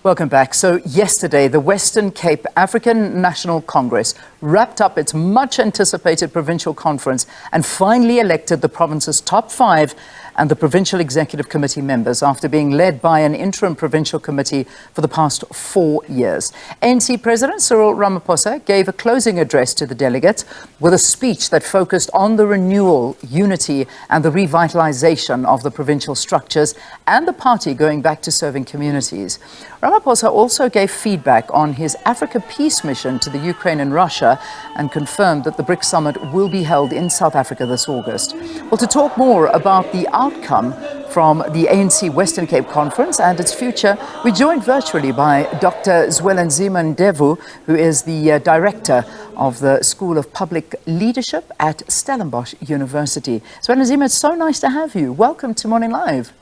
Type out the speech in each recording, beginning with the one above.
Welcome back. So yesterday, the Western Cape African National Congress wrapped up its much-anticipated provincial conference and finally elected the province's top 5 and the Provincial Executive Committee members after being led by an interim provincial committee for the past 4 years. ANC President Cyril Ramaphosa gave a closing address to the delegates with a speech that focused on the renewal, unity and the revitalisation of the provincial structures and the party going back to serving communities. Ramaphosa also gave feedback on his Africa Peace mission to the Ukraine and Russia and confirmed that the BRICS summit will be held in South Africa this August. Well, to talk more about the outcome from the ANC Western Cape Conference and its future, we're joined virtually by Doctor Zwelinzima Ndevu, who is the director of the School of Public Leadership at Stellenbosch University. Zwelinzima, it's so nice to have you. Welcome to Morning Live.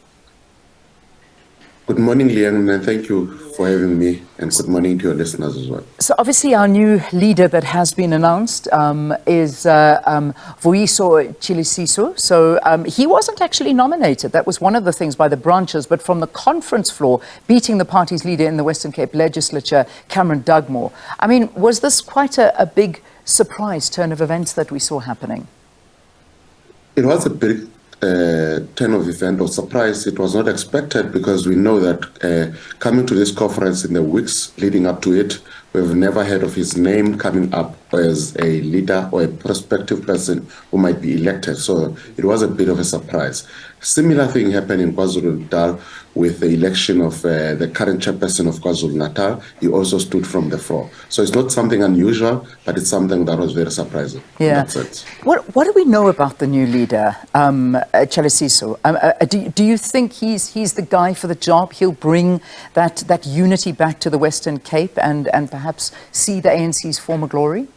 Good morning, Leanne, and thank you for having me, and good morning to your listeners as well. So obviously our new leader that has been announced is Vuyiso Tyhalisisu. So he wasn't actually nominated. That was one of the things by the branches, but from the conference floor, beating the party's leader in the Western Cape Legislature, Cameron Dugmore. I mean, was this quite a big surprise turn of events that we saw happening? It was a big turn of event or surprise. It was not expected because we know that coming to this conference in the weeks leading up to it, we've never heard of his name coming up as a leader or a prospective person who might be elected. So it was a bit of a surprise. Similar thing happened in KwaZulu-Natal with the election of the current chairperson of KwaZulu-Natal. He also stood from the floor. So it's not something unusual, but it's something that was very surprising. Yeah. What do we know about the new leader, Tyhalisisu? Do you think he's the guy for the job? He'll bring that unity back to the Western Cape and perhaps see the ANC's former glory?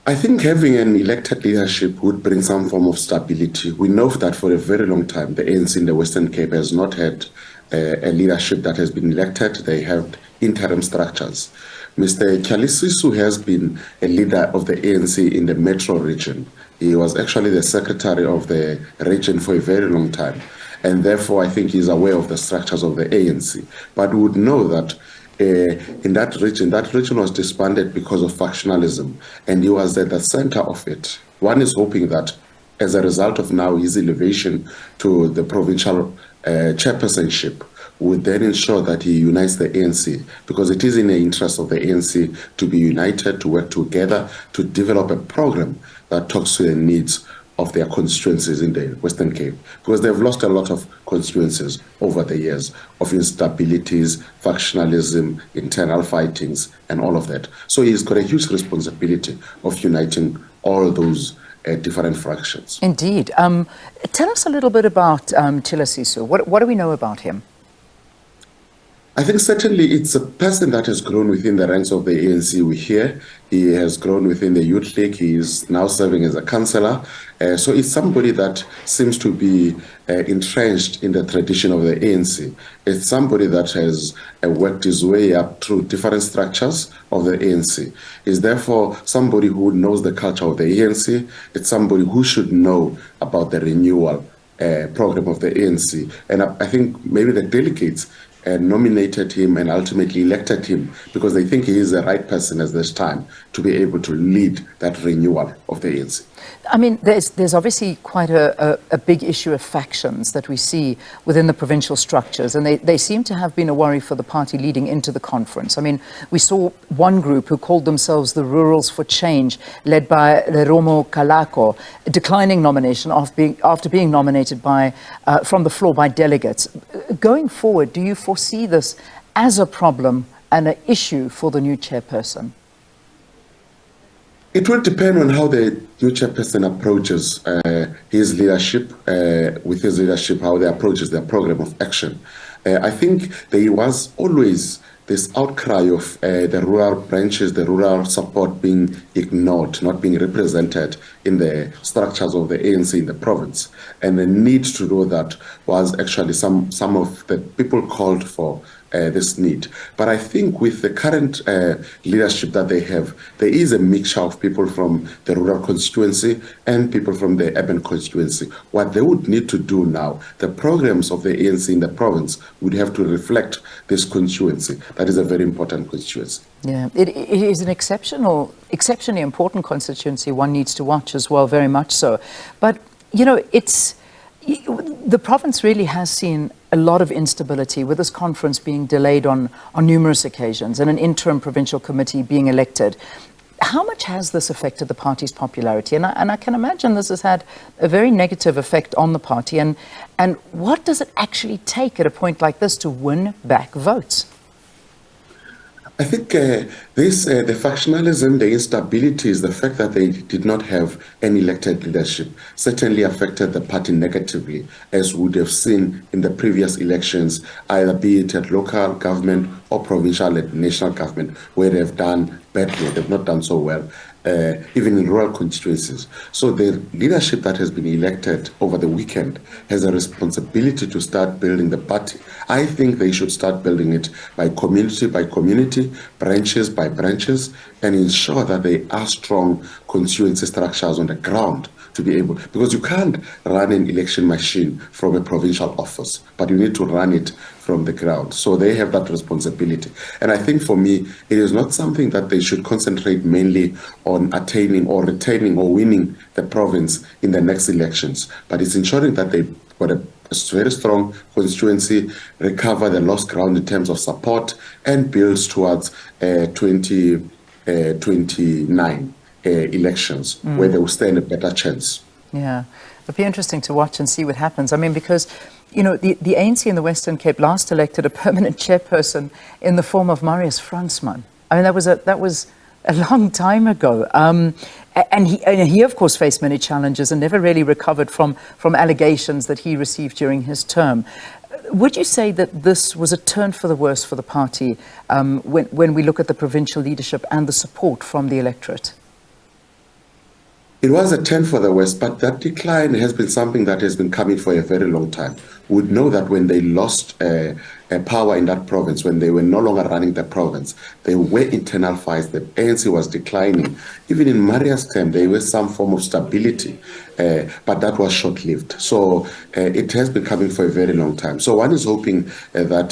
I think having an elected leadership would bring some form of stability. We know that for a very long time, the ANC in the Western Cape has not had a leadership that has been elected. They have interim structures. Mr. Tyhalisisu has been a leader of the ANC in the metro region. He was actually the secretary of the region for a very long time. And therefore, I think he's aware of the structures of the ANC. But we would know that in that region was disbanded because of factionalism, and he was at the center of it. One is hoping that as a result of now his elevation to the provincial chairpersonship would then ensure that he unites the ANC, because it is in the interest of the ANC to be united, to work together, to develop a program that talks to the needs of their constituencies in the Western Cape, because they've lost a lot of constituencies over the years of instabilities, factionalism, internal fightings, and all of that. So he's got a huge responsibility of uniting all those different fractions. Indeed. Tell us a little bit about Tyhalisisu. What do we know about him? I think certainly it's a person that has grown within the ranks of the ANC. We hear he has grown within the Youth League. He is now serving as a councillor. So it's somebody that seems to be entrenched in the tradition of the ANC. It's somebody that has worked his way up through different structures of the ANC. Is therefore somebody who knows the culture of the ANC. It's somebody who should know about the renewal program of the ANC. And I think maybe the delegates nominated him and ultimately elected him because they think he is the right person at this time to be able to lead that renewal of the ANC. I mean, there's obviously quite a big issue of factions that we see within the provincial structures, and they seem to have been a worry for the party leading into the conference. I mean, we saw one group who called themselves the Rurals for Change, led by Leromo Kalako, declining nomination after being nominated from the floor by delegates. Going forward, do you foresee this as a problem and an issue for the new chairperson? It will depend on how the new chairperson approaches his leadership, how they approaches their program of action. I think there was always this outcry of the rural branches, the rural support being ignored, not being represented in the structures of the ANC in the province. And the need to do that was actually some of the people called for this need. But I think with the current leadership that they have, there is a mixture of people from the rural constituency and people from the urban constituency. What they would need to do now, the programs of the ANC in the province would have to reflect this constituency. That is a very important constituency. Yeah, it is an exceptionally important constituency. One needs to watch as well, very much so. But, you know, the province really has seen a lot of instability, with this conference being delayed on numerous occasions and an interim provincial committee being elected. How much has this affected the party's popularity? And I can imagine this has had a very negative effect on the party. And what does it actually take at a point like this to win back votes? I think the factionalism, the instabilities, the fact that they did not have any elected leadership certainly affected the party negatively, as we would have seen in the previous elections, either be it at local government or provincial and national government, where they've done badly, they've not done so well, even in rural constituencies. So the leadership that has been elected over the weekend has a responsibility to start building the party. I think they should start building it by community, branches by branches, and ensure that they are strong constituency structures on the ground to be able, because you can't run an election machine from a provincial office, but you need to run it from the ground. So they have that responsibility. And I think for me, it is not something that they should concentrate mainly on attaining or retaining or winning the province in the next elections, but it's ensuring that they've got a very strong constituency, recover the lost ground in terms of support, and builds towards 2029 elections where they will stand a better chance. Yeah, it'll be interesting to watch and see what happens. I mean, because, you know, the ANC in the Western Cape last elected a permanent chairperson in the form of Marius Fransman. I mean, that was a long time ago. And he, of course, faced many challenges and never really recovered from allegations that he received during his term. Would you say that this was a turn for the worse for the party when we look at the provincial leadership and the support from the electorate? It was a turn for the worse, but that decline has been something that has been coming for a very long time. We would know that when they lost power in that province, when they were no longer running the province, there were internal fights. The ANC was declining. Even in Maria's term, there was some form of stability, but that was short-lived. So it has been coming for a very long time. So one is hoping that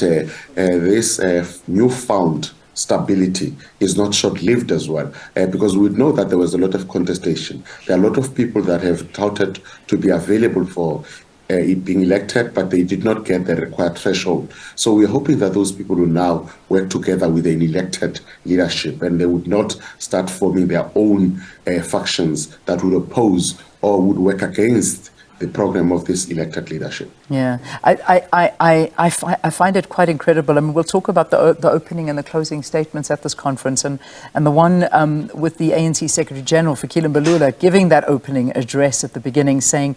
this newfound stability is not short-lived as well, because we know that there was a lot of contestation. There are a lot of people that have touted to be available for being elected, but they did not get the required threshold. So we're hoping that those people will now work together with an elected leadership, and they would not start forming their own factions that would oppose or would work against the program of this elected leadership. Yeah, I find it quite incredible. I mean, we'll talk about the opening and the closing statements at this conference, and the one with the ANC Secretary General, Fikile Mbalula, giving that opening address at the beginning, saying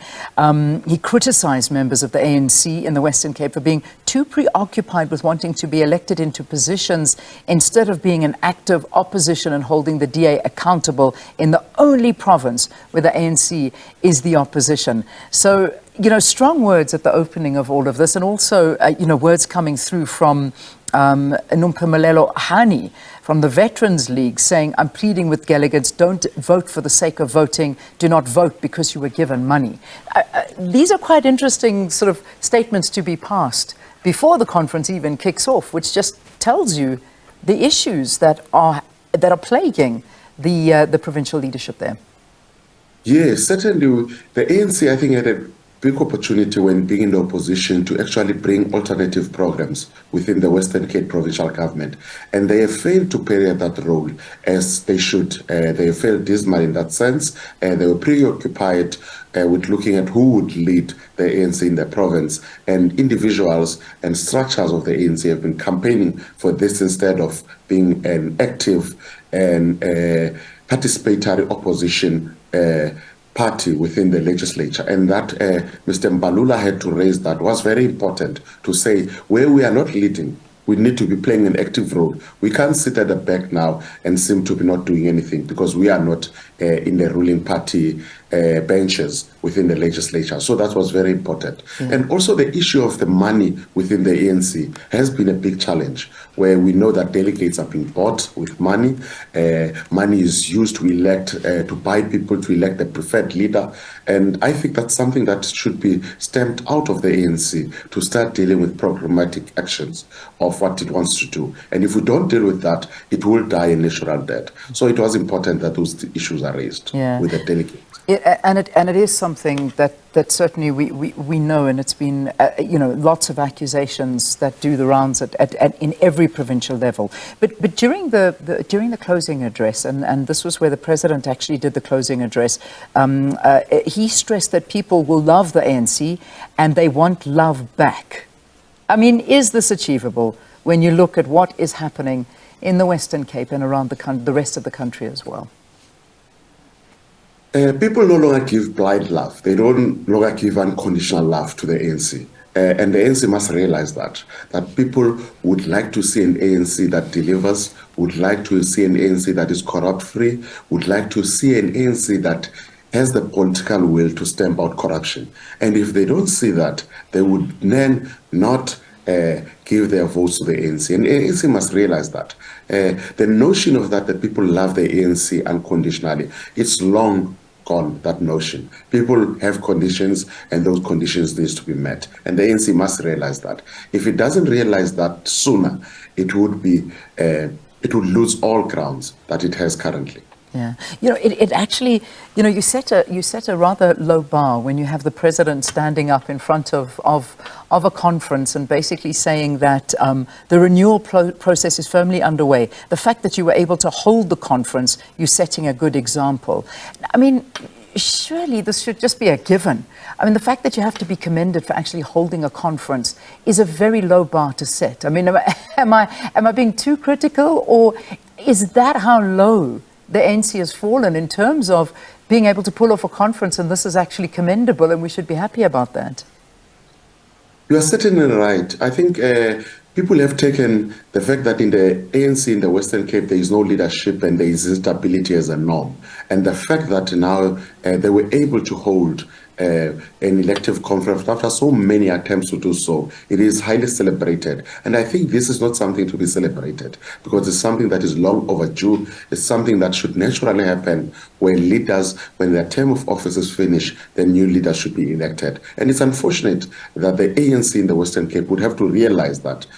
he criticized members of the ANC in the Western Cape for being too preoccupied with wanting to be elected into positions instead of being an active opposition and holding the DA accountable in the only province where the ANC is the opposition. So, you know, strong words at the opening of all of this, and also, you know, words coming through from Nompumelelo Hani from the Veterans League saying, I'm pleading with delegates, don't vote for the sake of voting, do not vote because you were given money. These are quite interesting sort of statements to be passed before the conference even kicks off, which just tells you the issues that are plaguing the provincial leadership there. Yes, certainly. The ANC, I think, had a big opportunity when being in the opposition to actually bring alternative programs within the Western Cape provincial government. And they have failed to play that role as they should. They have failed dismally in that sense. They were preoccupied with looking at who would lead the ANC in the province. And individuals and structures of the ANC have been campaigning for this instead of being an active and participatory opposition party within the legislature. And that Mr. Mbalula had to raise that was very important, to say where we are not leading, we need to be playing an active role. We can't sit at the back now and seem to be not doing anything because we are not in the ruling party benches within the legislature. So that was very important. And also the issue of the money within the ANC has been a big challenge, where we know that delegates are being bought with money. Money is used to elect, to buy people, to elect the preferred leader. And I think that's something that should be stamped out of the ANC to start dealing with programmatic actions of what it wants to do. And if we don't deal with that, it will die a natural death. So it was important that those issues are raised with the delegates. And it is something that certainly we know, and it's been lots of accusations that do the rounds in every provincial level. But during the closing address, and this was where the president actually did the closing address, he stressed that people will love the ANC and they want love back. I mean, is this achievable when you look at what is happening in the Western Cape and around the rest of the country as well? People no longer give blind love. They don't longer give unconditional love to the ANC. And the ANC must realize that people would like to see an ANC that delivers, would like to see an ANC that is corrupt-free, would like to see an ANC that has the political will to stamp out corruption. And if they don't see that, they would then not give their votes to the ANC. And the ANC must realize that. The notion of that people love the ANC unconditionally, it's long gone, that notion. People have conditions, and those conditions need to be met. And the ANC must realize that. If it doesn't realize that sooner, it would lose all grounds that it has currently. Yeah, it actually, you set a rather low bar when you have the president standing up in front of a conference and basically saying that the renewal process is firmly underway. The fact that you were able to hold the conference, you're setting a good example. I mean, surely this should just be a given. I mean, the fact that you have to be commended for actually holding a conference is a very low bar to set. I mean, am I being too critical, or is that how low the ANC has fallen in terms of being able to pull off a conference, and this is actually commendable, and we should be happy about that? You are certainly right. I think people have taken the fact that in the ANC in the Western Cape there is no leadership and there is instability as a norm. And the fact that now they were able to hold an elective conference after so many attempts to do so, it is highly celebrated. And I think this is not something to be celebrated, because it's something that is long overdue. It's something that should naturally happen when leaders, when their term of office is finished, then new leaders should be elected. And it's unfortunate that the ANC in the Western Cape would have to realize that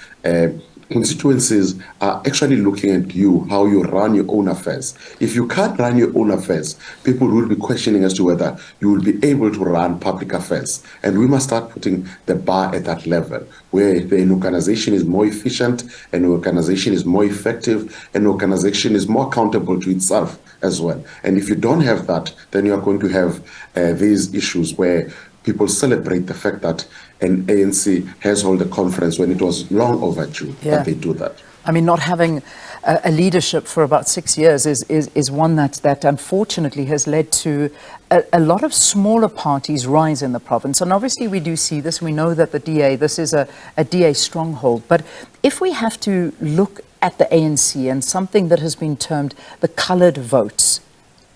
constituencies are actually looking at you, how you run your own affairs. If you can't run your own affairs, people will be questioning as to whether you will be able to run public affairs. And we must start putting the bar at that level, where the organization is more efficient, an organization is more effective, an organization is more accountable to itself as well. And if you don't have that, then you are going to have these issues where people celebrate the fact that an ANC has held a conference when it was long overdue that they do that. I mean, not having a leadership for about 6 years is one that unfortunately has led to a lot of smaller parties rise in the province. And obviously we do see this. We know that the DA, this is a DA stronghold. But if we have to look at the ANC and something that has been termed the coloured votes,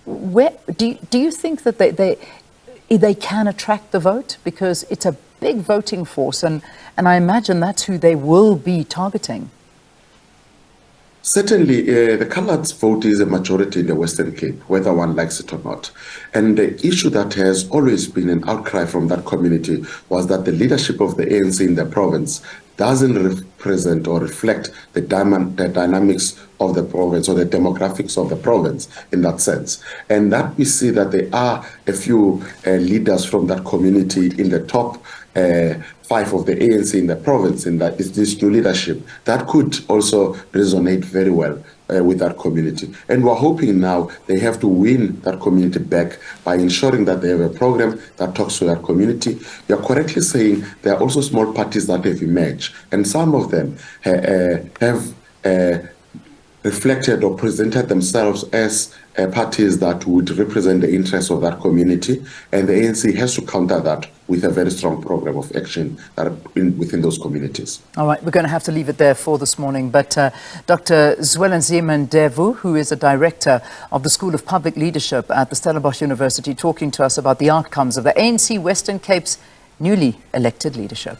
where do you think that they can attract the vote? Because it's a big voting force, and I imagine that's who they will be targeting. Certainly, the coloured vote is a majority in the Western Cape, whether one likes it or not. And the issue that has always been an outcry from that community was that the leadership of the ANC in the province doesn't represent or reflect the dynamics of the province or the demographics of the province in that sense. And that we see that there are a few leaders from that community in the top 5 of the ANC in the province, in that is this new leadership that could also resonate very well with that community. And we're hoping now they have to win that community back by ensuring that they have a program that talks to that community. You're correctly saying there are also small parties that have emerged, and some of them have reflected or presented themselves as parties that would represent the interests of that community, and the ANC has to counter that with a very strong program of action that within those communities. All right, we're going to have to leave it there for this morning, but Dr. Zwelinzima Ndevu, who is a director of the School of Public Leadership at the Stellenbosch University, talking to us about the outcomes of the ANC Western Cape's newly elected leadership.